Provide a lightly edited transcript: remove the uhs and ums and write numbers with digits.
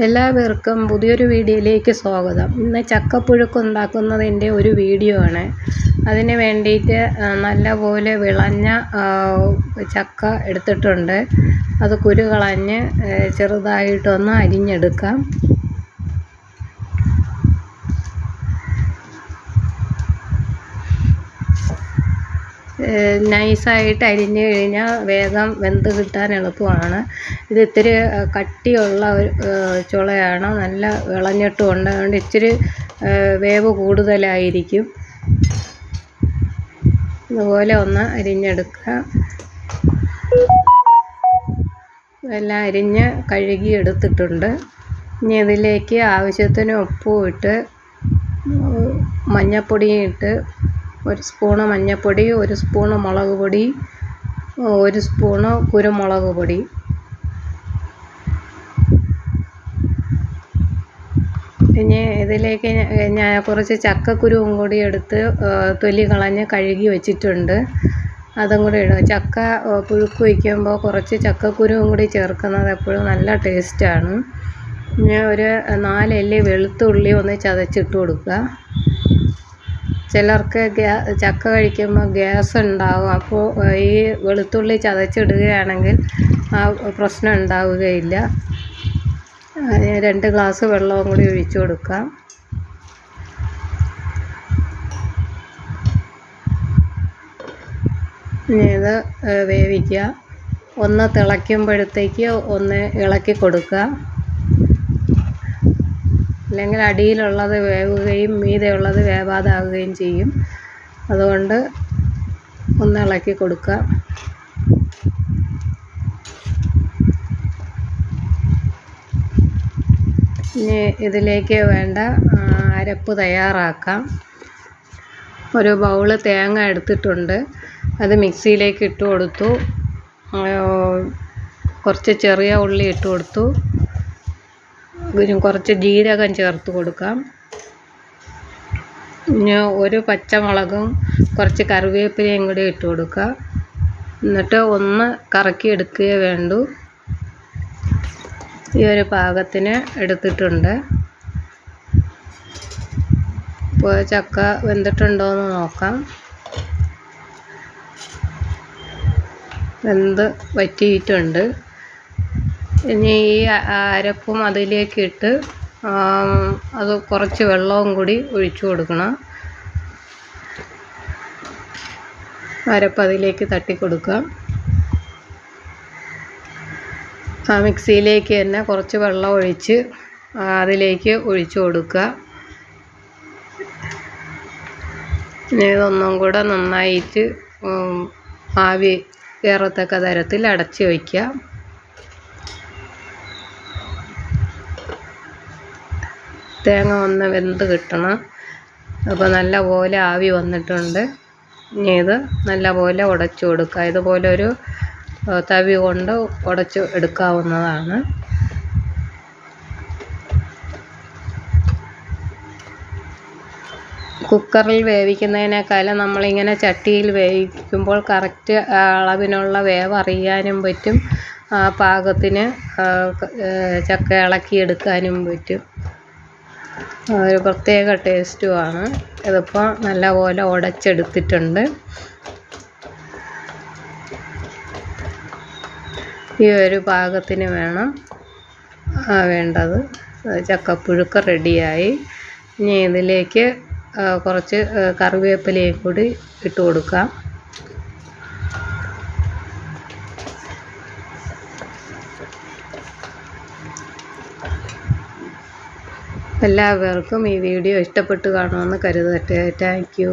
എല്ലാവർക്കും പുതിയൊരു വീഡിയോയിലേക്ക് സ്വാഗതം. ഇന്ന് ചക്കപ്പുഴുക്ക് ഉണ്ടാക്കുന്നതിൻ്റെ ഒരു വീഡിയോ ആണ്. അതിന് വേണ്ടിയിട്ട് നല്ലപോലെ വിളഞ്ഞ ചക്ക എടുത്തിട്ടുണ്ട്. അത് കുരു കളഞ്ഞ് ചെറുതായിട്ടൊന്ന് അരിഞ്ഞെടുക്കാം. നൈസായിട്ട് അരിഞ്ഞു കഴിഞ്ഞാൽ വേഗം വെന്ത് കിട്ടാൻ എളുപ്പമാണ്. ഇത് ഇത്തിരി കട്ടിയുള്ള ചുളയാണ്, നല്ല വിളഞ്ഞിട്ടുമുണ്ട്. അതുകൊണ്ട് ഇച്ചിരി വേവ് കൂടുതലായിരിക്കും. ഇതുപോലെ ഒന്ന് അരിഞ്ഞെടുക്കുക. എല്ലാം അരിഞ്ഞ് കഴുകി എടുത്തിട്ടുണ്ട്. ഇനി ഇതിലേക്ക് ആവശ്യത്തിന് ഉപ്പും ഇട്ട് മഞ്ഞൾപ്പൊടിയും ഇട്ട്, 1 സ്പൂണ് മഞ്ഞൾപ്പൊടി, 1 സ്പൂണ് മുളക് പൊടി, 1 സ്പൂണ് കുരുമുളക് പൊടി. ഇനി ഇതിലേക്ക് ഞാൻ കുറച്ച് ചക്കക്കുരുവും കൂടി എടുത്ത് തൊലി കളഞ്ഞ് കഴുകി വെച്ചിട്ടുണ്ട്. അതും കൂടി ഇടുക. ചക്ക പുഴുക്ക് വയ്ക്കുമ്പോൾ കുറച്ച് ചക്കക്കുരുവും കൂടി ചേർക്കുന്നത് എപ്പോഴും നല്ല ടേസ്റ്റാണ്. ഇനി ഒരു 4 അല്ലി വെളുത്തുള്ളി ഒന്ന് ചതച്ചിട്ട് കൊടുക്കുക. ചിലർക്ക് ചക്ക കഴിക്കുമ്പോൾ ഗ്യാസ് ഉണ്ടാകും. അപ്പോൾ ഈ വെളുത്തുള്ളി ചതച്ചിടുകയാണെങ്കിൽ ആ പ്രശ്നം ഉണ്ടാവുകയില്ല. 2 ഗ്ലാസ് വെള്ളവും കൂടി ഒഴിച്ചു കൊടുക്കാം. ഇനി ഇത് വേവിക്കുക. ഒന്ന് തിളയ്ക്കുമ്പോഴത്തേക്ക് ഒന്ന് ഇളക്കി കൊടുക്കുക. അല്ലെങ്കിൽ അടിയിലുള്ളത് വേവുകയും മീതെയുള്ളത് വേവാതാവുകയും ചെയ്യും. അതുകൊണ്ട് ഒന്ന് ഇളക്കി കൊടുക്കുക. ഇനി ഇതിലേക്ക് വേണ്ട അരപ്പ് തയ്യാറാക്കാം. ഒരു ബൗള് തേങ്ങ എടുത്തിട്ടുണ്ട്. അത് മിക്സിയിലേക്ക് ഇട്ട് കൊടുത്തു. കുറച്ച് ചെറിയ ഉള്ളി ഇട്ട് കൊടുത്തു. കുറച്ച് ജീരകം ചേർത്ത് കൊടുക്കാം. ഇനി 1 പച്ചമുളകും കുറച്ച് കറിവേപ്പിലയും കൂടി ഇട്ട് കൊടുക്കുക. എന്നിട്ട് ഒന്ന് കറക്കി എടുക്കുകയേ വേണ്ടൂ. ഈ ഒരു പാകത്തിന് എടുത്തിട്ടുണ്ട്. ഇപ്പോൾ ചക്ക വെന്തിട്ടുണ്ടോയെന്ന് നോക്കാം. വെന്ത് വറ്റിയിട്ടുണ്ട്. ഇനി ഈ അരപ്പും അതിലേക്കിട്ട് അത് കുറച്ച് വെള്ളവും കൂടി ഒഴിച്ചു കൊടുക്കണം. അരപ്പ് അതിലേക്ക് തട്ടി കൊടുക്കാം. മിക്സിയിലേക്ക് തന്നെ കുറച്ച് വെള്ളം ഒഴിച്ച് അതിലേക്ക് ഒഴിച്ചു കൊടുക്കുക. ഇനി ഇതൊന്നും കൂടെ നന്നായിട്ട് ആവി കയറത്തക്ക തരത്തിൽ അടച്ച് വയ്ക്കുക. തേങ്ങ ഒന്ന് വെന്ത് കിട്ടണം. അപ്പോൾ നല്ല പോലെ ആവി വന്നിട്ടുണ്ട്. ഇനി ഇത് നല്ല പോലെ ഉടച്ചു കൊടുക്കുക. ഇതുപോലെ ഒരു തവി കൊണ്ട് ഉടച്ച് എടുക്കാവുന്നതാണ്. കുക്കറിൽ വേവിക്കുന്നതിനേക്കാളും നമ്മളിങ്ങനെ ചട്ടിയിൽ വേവിക്കുമ്പോൾ കറക്റ്റ് അളവിനുള്ള വേവ് അറിയാനും പറ്റും. പാകത്തിന് ചക്ക ഇളക്കിയെടുക്കാനും പറ്റും. ഒരു പ്രത്യേക ടേസ്റ്റുമാണ്. ഇതിപ്പോൾ നല്ലപോലെ ഉടച്ചെടുത്തിട്ടുണ്ട്. ഈ ഒരു പാകത്തിന് വേണം വേണ്ടത്. ചക്കപ്പുഴുക്ക് റെഡിയായി. ഇനി ഇതിലേക്ക് കുറച്ച് കറിവേപ്പിലയും കൂടി ഇട്ട് കൊടുക്കാം. എല്ലാവർക്കും ഈ വീഡിയോ ഇഷ്ടപ്പെട്ട് കാണുമെന്ന് കരുതട്ടെ. Thank you.